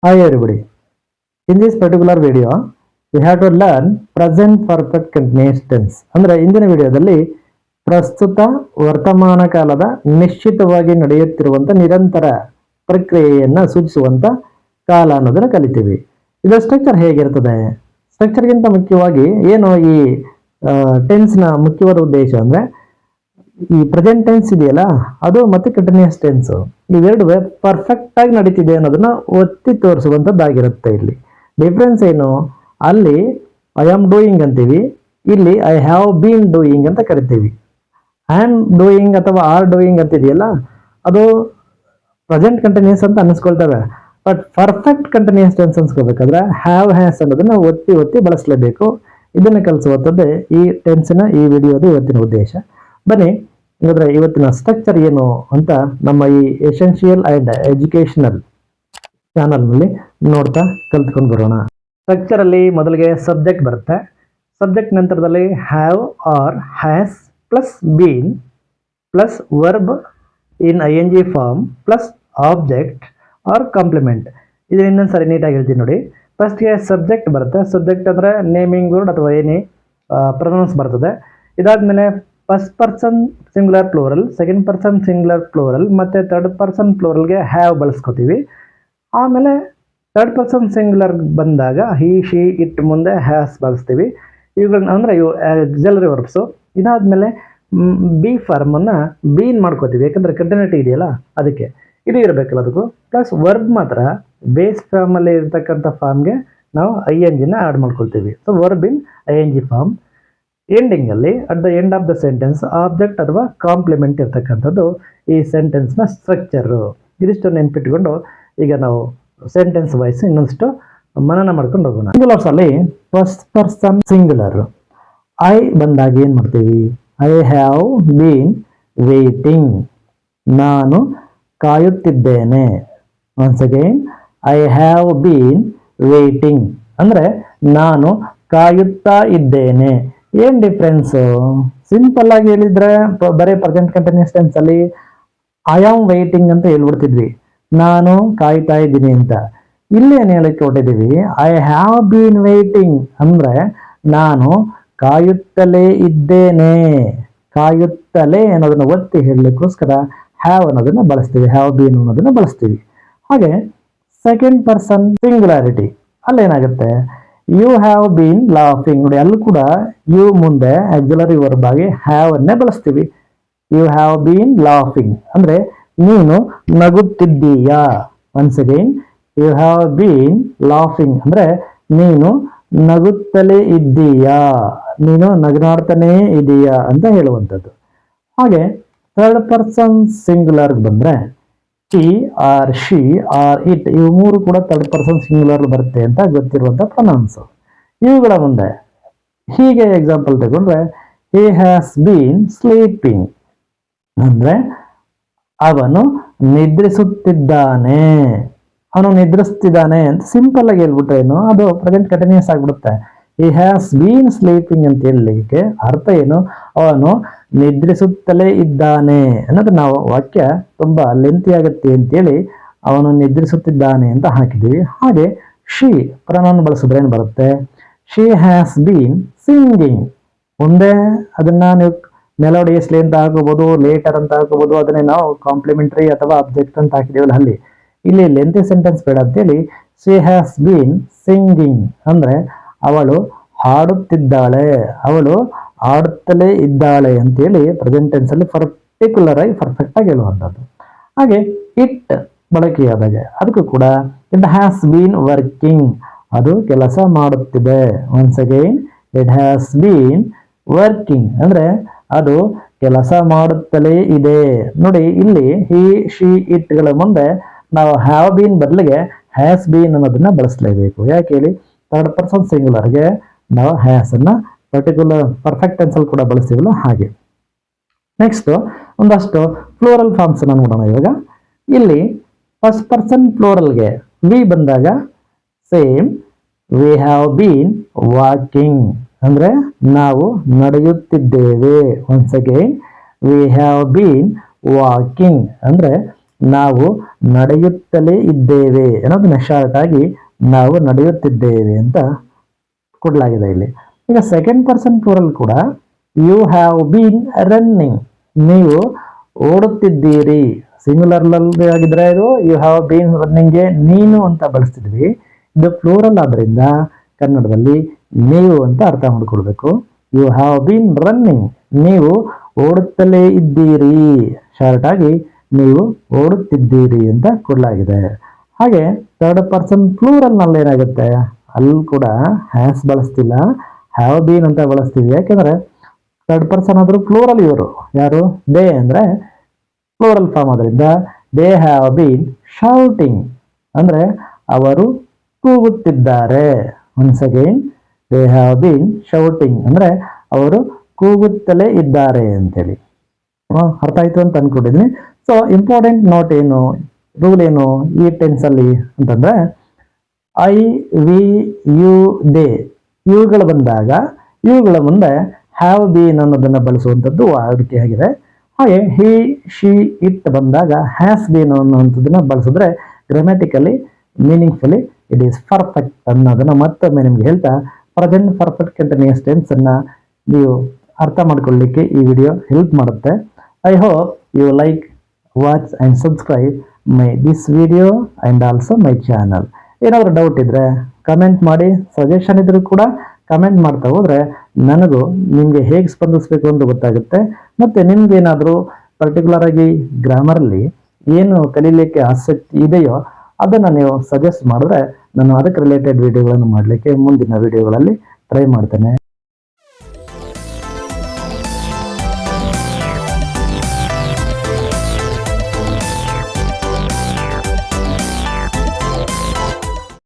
Hi everybody. In this particular video, we have to learn present perfect continuous tense. ಅಂದ್ರೆ ಇಂದಿನ ವಿಡಿಯೋದಲ್ಲಿ ಪ್ರಸ್ತುತ ವರ್ತಮಾನ ಕಾಲದ ನಿಶ್ಚಿತವಾಗಿ ನಡೆಯುತ್ತಿರುವಂತ ನಿರಂತರ ಪ್ರಕ್ರಿಯೆಯನ್ನು ಸೂಚಿಸುವಂತ ಕಾಲ ಅನ್ನೋದನ್ನ ಕಲಿತೀವಿ. ಇದರ ಸ್ಟ್ರಕ್ಚರ್ ಹೇಗಿರುತ್ತದೆ? ಸ್ಟ್ರಕ್ಚರ್ಗಿಂತ ಮುಖ್ಯವಾಗಿ ಏನು ಈ ಟೆನ್ಸ್ ನ ಮುಖ್ಯವಾದ ಉದ್ದೇಶ ಅಂದ್ರೆ ಈ ಪ್ರೆಸೆಂಟ್ ಟೆನ್ಸ್ ಇದೆಯಲ್ಲ ಅದು ಮತ್ತೆ ಕಂಟಿನ್ಯೂಸ್ ಟೆನ್ಸ್ ಇವೆರಡು ಪರ್ಫೆಕ್ಟ್ ಆಗಿ ನಡೀತಿದೆ ಅನ್ನೋದನ್ನ ಒತ್ತಿ ತೋರಿಸುವಂತದ್ದಾಗಿರುತ್ತೆ. ಇಲ್ಲಿ ಡಿಫ್ರೆನ್ಸ್ ಏನು? ಅಲ್ಲಿ ಐ ಆಮ್ ಡೂಯಿಂಗ್ ಅಂತೀವಿ, ಇಲ್ಲಿ ಐ ಹ್ಯಾವ್ ಬೀನ್ ಡೂಯಿಂಗ್ ಅಂತ ಕರಿತೀವಿ. ಐ ಆಮ್ ಡೂಯಿಂಗ್ ಅಥವಾ ಆರ್ ಡೂಯಿಂಗ್ ಅಂತಿದೆಯಲ್ಲ ಅದು ಪ್ರೆಸೆಂಟ್ ಕಂಟಿನ್ಯೂಸ್ ಅಂತ ಅನ್ನಿಸ್ಕೊಳ್ತವೆ. ಬಟ್ ಪರ್ಫೆಕ್ಟ್ ಕಂಟಿನ್ಯೂಸ್ ಟೆನ್ಸ್ ಅನ್ಸ್ಕೋಬೇಕಾದ್ರೆ ಹ್ಯಾವ್ ಹ್ಯಾಸ್ ಅನ್ನೋದನ್ನ ಒತ್ತಿ ಒತ್ತಿ ಬಳಸಲೇಬೇಕು. ಇದನ್ನು ಕಲಿಸುವಂಥದ್ದೇ ಈ ಟೆನ್ಸಿನ ಈ ವಿಡಿಯೋದ ಇವತ್ತಿನ ಉದ್ದೇಶ. ಬನ್ನಿ ಹಾಗಾದ್ರೆ ಇವತ್ತಿನ ಸ್ಟ್ರಕ್ಚರ್ ಏನು ಅಂತ ನಮ್ಮ ಈ ಎಸೆನ್ಷಿಯಲ್ ಅಂಡ್ ಎಜುಕೇಶನಲ್ ಚಾನಲ್ನಲ್ಲಿ ನೋಡ್ತಾ ಕಲ್ತ್ಕೊಂಡು ಬರೋಣ. ಸ್ಟ್ರಕ್ಚರ್ ಅಲ್ಲಿ ಮೊದಲಿಗೆ ಸಬ್ಜೆಕ್ಟ್ ಬರುತ್ತೆ. ಸಬ್ಜೆಕ್ಟ್ ನಂತರದಲ್ಲಿ have or has plus been plus verb in ING form plus object or complement. ಇದು ಇನ್ನೊಂದ್ಸರಿ ನೀಟಾಗಿ ಹೇಳ್ತೀನಿ ನೋಡಿ. ಫಸ್ಟ್ಗೆ ಸಬ್ಜೆಕ್ಟ್ ಬರುತ್ತೆ. ಸಬ್ಜೆಕ್ಟ್ ಅಂದರೆ ನೇಮಿಂಗ್ ವರ್ಡ್ ಅಥವಾ ಏನೇ ಪ್ರೊನೌನ್ಸ್ ಬರ್ತದೆ. ಇದಾದ್ಮೇಲೆ first person singular plural, second person singular plural ಮತ್ತು ಥರ್ಡ್ ಪರ್ಸನ್ ಪ್ಲೂರಲ್ಗೆ ಹ್ಯಾವ್ ಬಳಸ್ಕೋತೀವಿ. ಆಮೇಲೆ ಥರ್ಡ್ ಪರ್ಸನ್ ಸಿಂಗುಲರ್ ಬಂದಾಗ ಹಿ ಶಿ ಇಟ್ ಮುಂದೆ ಹ್ಯಾಸ್ ಬಳಸ್ತೀವಿ. ಇವುಗಳನ್ನ ಅಂದರೆ ಇವು ಆಕ್ಸಿಲರಿ ವರ್ಬ್ಸು. ಇದಾದಮೇಲೆ ಬಿ ಫಾರ್ಮನ್ನು ಬೀನ್ ಮಾಡ್ಕೋತೀವಿ, ಯಾಕಂದರೆ ಕಂಟಿನ್ಯೂಟಿ ಇದೆಯಲ್ಲ ಅದಕ್ಕೆ. ಇದು ಇರಬೇಕಲ್ಲ ಅದಕ್ಕೂ. ಪ್ಲಸ್ ವರ್ಬ್ ಮಾತ್ರ ಬೇಸ್ ಫಾರ್ಮಲ್ಲಿ ಇರ್ತಕ್ಕಂಥ ಫಾರ್ಮ್ಗೆ ನಾವು INGನ ಆ್ಯಡ್ ಮಾಡ್ಕೊಳ್ತೀವಿ. So verb in ING form. ಎಂಡಿಂಗಲ್ಲಿ at the end of the sentence object ಅಥವಾ ಕಾಂಪ್ಲಿಮೆಂಟ್ ಇರ್ತಕ್ಕಂಥದ್ದು ಈ ಸೆಂಟೆನ್ಸ್ನ ಸ್ಟ್ರಕ್ಚರು. ಇದಿಷ್ಟು ನೆನ್ಪಿಟ್ಕೊಂಡು ಈಗ ನಾವು ಸೆಂಟೆನ್ಸ್ ವೈಸ್ ಇನ್ನೊಂದಿಷ್ಟು ಮನನ ಮಾಡ್ಕೊಂಡು ಹೋಗೋಣ. ಸಿಂಗುಲರ್ಸ್ ಅಲ್ಲಿ ಫಸ್ಟ್ ಪರ್ಸನ್ ಸಿಂಗುಲರ್ ಐ ಬಂದಾಗ ಏನು ಮಾಡ್ತೀವಿ? ಐ ಹ್ಯಾವ್ ಬೀನ್ ವೇಟಿಂಗ್, ನಾನು ಕಾಯುತ್ತಿದ್ದೇನೆ. Once again I have been waiting ಅಂದರೆ ನಾನು ಕಾಯುತ್ತಾ ಇದ್ದೇನೆ. ಏನು ಡಿಫ್ರೆನ್ಸು? ಸಿಂಪಲ್ ಆಗಿ ಹೇಳಿದ್ರೆ ಬರೀ ಪ್ರೆಸೆಂಟ್ ಕಂಟಿನ್ಯೂಸ್ ಟೆನ್ಸ್ ಅಲ್ಲಿ ಐ ಆಮ್ ವೇಟಿಂಗ್ ಅಂತ ಹೇಳ್ಬಿಡ್ತಿದ್ವಿ, ನಾನು ಕಾಯ್ತಾ ಇದ್ದೀನಿ ಅಂತ. ಇಲ್ಲಿ ಏನು ಹೇಳಕ್ಕೆ ಹೊಟ್ಟಿದ್ದೀವಿ? ಐ ಹ್ಯಾವ್ ಬೀನ್ ವೇಟಿಂಗ್ ಅಂದ್ರೆ ನಾನು ಕಾಯುತ್ತಲೇ ಇದ್ದೇನೆ. ಕಾಯುತ್ತಲೇ ಅನ್ನೋದನ್ನ ಒತ್ತಿ ಹೇಳಲಿಕ್ಕೋಸ್ಕರ ಹ್ಯಾವ್ ಅನ್ನೋದನ್ನ ಬಳಸ್ತೀವಿ, ಹ್ಯಾವ್ ಬೀನ್ ಅನ್ನೋದನ್ನ ಬಳಸ್ತೀವಿ. ಹಾಗೆ ಸೆಕೆಂಡ್ ಪರ್ಸನ್ ಸಿಂಗುಲಾರಿಟಿ ಅಲ್ಲೇನಾಗುತ್ತೆ? You have been laughing. ನೋಡಿ ಅಲ್ಲೂ ಕೂಡ ಯು ಮುಂದೆ ಆಕ್ಸಿಲರಿ ವರ್ಬ್ ಆಗಿ ಹ್ಯಾವ್ ಅನ್ನೇ ಬಳಸ್ತೀವಿ. ಯು ಹ್ಯಾವ್ ಬೀನ್ ಲಾಫಿಂಗ್ ಅಂದ್ರೆ ನೀನು ನಗುತ್ತಿದ್ದೀಯಾ. Once again you have been laughing ಅಂದ್ರೆ ನೀನು ನಗುತ್ತಲೇ ಇದ್ದೀಯಾ, ನೀನು ನಗನಾಡ್ತಾನೇ ಇದೀಯಾ ಅಂತ ಹೇಳುವಂಥದ್ದು. ಹಾಗೆ ಥರ್ಡ್ ಪರ್ಸನ್ ಸಿಂಗುಲರ್ ಬಂದ್ರೆ she or she or it, ಇವು ಮೂರು ಕೂಡ ಥರ್ಡ್ ಪರ್ಸನ್ ಸಿಂಗುಲರ್ ಬರುತ್ತೆ ಅಂತ ಗೊತ್ತಿರುವಂತ ಪ್ರೊನೌನ್ಸ್. ಇವುಗಳ ಮುಂದೆ ಹೀಗೆ ಎಕ್ಸಾಂಪಲ್ ತಗೊಂಡ್ರೆ ಹಿ ಹ್ಯಾಸ್ ಬೀನ್ ಸ್ಲೀಪಿಂಗ್ ಅಂದ್ರೆ ಅವನು ನಿದ್ರಿಸುತ್ತಿದ್ದಾನೆ, ಅವನು ನಿದ್ರಿಸ್ತಿದ್ದಾನೆ ಅಂತ ಸಿಂಪಲ್ ಆಗಿ ಹೇಳ್ಬಿಟ್ರೆ ಏನು ಅದು ಪ್ರೆಸೆಂಟ್ ಕಂಟಿನ್ಯೂಸ್ ಆಗ್ಬಿಡುತ್ತೆ. ಹಿ ಹ್ಯಾಸ್ ಬೀನ್ ಸ್ಲೀಪಿಂಗ್ ಅಂತ ಹೇಳಲಿಕ್ಕೆ ಅರ್ಥ ಏನು? ಅವನು ನಿದ್ರಿಸುತ್ತಲೇ ಇದ್ದಾನೆ ಅನ್ನೋದು. ನಾವು ವಾಕ್ಯ ತುಂಬಾ ಲೆಂತಿ ಆಗುತ್ತೆ ಅಂತೇಳಿ ಅವನು ನಿದ್ರಿಸುತ್ತಿದ್ದಾನೆ ಅಂತ ಹಾಕಿದ್ದೀವಿ. ಹಾಗೆ ಶಿ ಪ್ರನೌನ್ ಬಳಸಿದ್ರೆ ಏನು ಬರುತ್ತೆ? She has been singing. ಮುಂದೆ ಅದನ್ನ ನೀವು ಮೆಲೋಡಿಯಸ್ಲಿ ಅಂತ ಹಾಕೋಬಹುದು, ಲೇಟರ್ ಅಂತ ಹಾಕೋಬಹುದು. ಅದನ್ನೇ ನಾವು ಕಾಂಪ್ಲಿಮೆಂಟರಿ ಅಥವಾ ಅಬ್ಜೆಕ್ಟ್ ಅಂತ ಹಾಕಿದೀವಲ್ಲ ಅಲ್ಲಿ. ಇಲ್ಲಿ ಲೆಂತಿ ಸೆಂಟೆನ್ಸ್ ಬೇಡ ಅಂತೇಳಿ ಶಿ ಹ್ಯಾಸ್ ಬೀನ್ ಸಿಂಗಿಂಗ್ ಅಂದ್ರೆ ಅವಳು ಹಾಡುತ್ತಿದ್ದಾಳೆ, ಅವಳು ಆಡುತ್ತಲೇ ಇದ್ದಾಳೆ ಅಂತೇಳಿ ಪ್ರೆಸೆಂಟ್ ಟೆನ್ಸ್ ಅಲ್ಲಿ ಪರ್ಟಿಕ್ಯುಲರ್ ಆಗಿ ಪರ್ಫೆಕ್ಟ್ ಆಗಿ ಹೇಳುವಂಥದ್ದು. ಹಾಗೆ ಇಟ್ ಬಳಕೆಯಾದಾಗ ಅದಕ್ಕೂ ಕೂಡ ಇಟ್ ಹ್ಯಾಸ್ ಬೀನ್ ವರ್ಕಿಂಗ್, ಅದು ಕೆಲಸ ಮಾಡುತ್ತಿದೆ. Once again it has been working ಅಂದ್ರೆ ಅದು ಕೆಲಸ ಮಾಡುತ್ತಲೇ ಇದೆ. ನೋಡಿ ಇಲ್ಲಿ ಹಿ ಶಿ ಇಟ್ಗಳ ಮುಂದೆ ನಾವು ಹ್ಯಾವ್ ಬೀನ್ ಬದಲಿಗೆ ಹ್ಯಾಸ್ ಬೀನ್ ಅನ್ನೋದನ್ನ ಬಳಸಲೇಬೇಕು. ಯಾಕೆ ಹೇಳಿ? ಥರ್ಡ್ ಪರ್ಸನ್ ಸಿಂಗುಲರ್ಗೆ ನಾವು ಹ್ಯಾಸ್ ಅನ್ನ ಪರ್ಟಿಕ್ಯುಲರ್ ಪರ್ಫೆಕ್ಟ್ ಟೆನ್ಸ್ ಅಲ್ಲಿ ಕೂಡ ಬಳಸ್ತೀವಲ್ಲ ಹಾಗೆ. ನೆಕ್ಸ್ಟ್ ಒಂದಷ್ಟು ಫ್ಲೋರಲ್ ಫಾರ್ಮ್ಸ್ ಅನ್ನ ನೋಡೋಣ. ಇವಾಗ ಇಲ್ಲಿ ಫಸ್ಟ್ ಪರ್ಸನ್ ಫ್ಲೋರಲ್ಗೆ ವಿ ಬಂದಾಗ same we have been walking ಅಂದ್ರೆ ನಾವು ನಡೆಯುತ್ತಿದ್ದೇವೆ. Once again we have been walking ಅಂದ್ರೆ ನಾವು ನಡೆಯುತ್ತಲೇ ಇದ್ದೇವೆ ಅನ್ನೋದನ್ನ ಶಾರ್ಟ್ ಆಗಿ ನಾವು ನಡೆಯುತ್ತಿದ್ದೇವೆ ಅಂತ ಕೊಡಲಾಗಿದೆ ಇಲ್ಲಿ. ಈಗ ಸೆಕೆಂಡ್ ಪರ್ಸನ್ ಪ್ಲೂರಲ್ ಕೂಡ ಯು ಹ್ಯಾವ್ ಬೀನ್ ರನ್ನಿಂಗ್, ನೀವು ಓಡುತ್ತಿದ್ದೀರಿ. ಸಿಂಗುಲರ್ ಆಗಿದ್ರೆ ಇದು ಯು ಹ್ಯಾವ್ ಬೀನ್ ರನ್ನಿಂಗ್ಗೆ ನೀನು ಅಂತ ಬಳಸ್ತಿದ್ವಿ. ಇದು ಪ್ಲೂರಲ್ ಆದ್ರಿಂದ ಕನ್ನಡದಲ್ಲಿ ನೀವು ಅಂತ ಅರ್ಥ ಮಾಡ್ಕೊಳ್ಬೇಕು. ಯು ಹ್ಯಾವ್ ಬೀನ್ ರನ್ನಿಂಗ್, ನೀವು ಓಡುತ್ತಲೇ ಇದ್ದೀರಿ. ಶಾರ್ಟ್ ಆಗಿ ನೀವು ಓಡುತ್ತಿದ್ದೀರಿ ಅಂತ ಕೊಡಲಾಗಿದೆ. ಹಾಗೆ ಥರ್ಡ್ ಪರ್ಸನ್ ಪ್ಲೂರಲ್ ನಲ್ಲಿ ಏನಾಗುತ್ತೆ, ಅಲ್ಲಿ ಕೂಡ ಹ್ಯಾಸ್ ಬಳಸ್ತಿಲ್ಲ, ಹ್ಯಾವ್ ಬೀನ್ ಅಂತ ಬಳಸ್ತೀವಿ. ಯಾಕೆಂದ್ರೆ ಥರ್ಡ್ ಪರ್ಸನ್ ಆದ್ರೂ ಪ್ಲೂರಲ್ ಇವರು ಯಾರು, ದೇ ಅಂದ್ರೆ ಪ್ಲೂರಲ್ ಫಾರ್ಮ್ ಆದ್ರಿಂದ ದೇ ಹ್ಯಾವ್ ಬೀನ್ ಶೌಟಿಂಗ್ ಅಂದ್ರೆ ಅವರು ಕೂಗುತ್ತಿದ್ದಾರೆ. Once again they have been shouting ಅಂದ್ರೆ ಅವರು ಕೂಗುತ್ತಲೇ ಇದ್ದಾರೆ ಅಂತೇಳಿ. ಅರ್ಥ ಆಯ್ತು ಅಂತ ಅನ್ಕೊಂಡಿದ್ದೀನಿ. ಸೊ ಇಂಪಾರ್ಟೆಂಟ್ ನೋಟ್ ಏನು, ರೂಲ್ ಏನು ಈ ಟೆನ್ಸ್ ಅಲ್ಲಿ ಅಂತಂದ್ರೆ ಐ ವಿ ಯು ದೇ ಇವುಗಳು ಬಂದಾಗ ಇವುಗಳ ಮುಂದೆ ಹ್ಯಾವ್ ಬೀನ್ ಅನ್ನೋದನ್ನ ಬಳಸುವಂಥದ್ದು ವಾಡಿಕೆ ಆಗಿದೆ. ಹಾಗೆ ಹಿ ಶಿ ಇಟ್ ಬಂದಾಗ ಹ್ಯಾಸ್ ಬೀನ್ ಅನ್ನುವಂಥದ್ದನ್ನ ಬಳಸಿದ್ರೆ ಗ್ರಾಮ್ಯಾಟಿಕಲಿ ಮೀನಿಂಗ್ಫುಲಿ ಇಟ್ ಈಸ್ ಪರ್ಫೆಕ್ಟ್ ಅನ್ನೋದನ್ನ ಮತ್ತೊಮ್ಮೆ ನಿಮ್ಗೆ ಹೇಳ್ತಾ, ಪ್ರೆಸೆಂಟ್ ಪರ್ಫೆಕ್ಟ್ ಕಂಟಿನ್ಯೂಸ್ ಟೆನ್ಸ್ ಅನ್ನ ನೀವು ಅರ್ಥ ಮಾಡ್ಕೊಳ್ಳಿಕ್ಕೆ ಈ ವಿಡಿಯೋ ಹೆಲ್ಪ್ ಮಾಡುತ್ತೆ. I hope you like, watch and subscribe this video and also my channel. ಏನಾದರೂ ಡೌಟ್ ಇದ್ರೆ ಕಮೆಂಟ್ ಮಾಡಿ, ಸಜೆಷನ್ ಇದ್ರೂ ಕೂಡ ಕಮೆಂಟ್ ಮಾಡ್ತಾ ಹೋದ್ರೆ ನನಗೂ ನಿಮಗೆ ಹೇಗೆ ಸ್ಪಂದಿಸಬೇಕು ಅಂತ ಗೊತ್ತಾಗುತ್ತೆ. ಮತ್ತೆ ನಿಮ್ಗೇನಾದರೂ ಪರ್ಟಿಕ್ಯುಲರ್ ಆಗಿ ಗ್ರಾಮರಲ್ಲಿ ಏನು ಕಲೀಲಿಕ್ಕೆ ಆಸಕ್ತಿ ಇದೆಯೋ ಅದನ್ನು ನೀವು ಸಜೆಸ್ಟ್ ಮಾಡಿದ್ರೆ ನಾನು ಅದಕ್ಕೆ ರಿಲೇಟೆಡ್ ವಿಡಿಯೋಗಳನ್ನು ಮಾಡಲಿಕ್ಕೆ ಮುಂದಿನ ವಿಡಿಯೋಗಳಲ್ಲಿ ಟ್ರೈ ಮಾಡ್ತೇನೆ.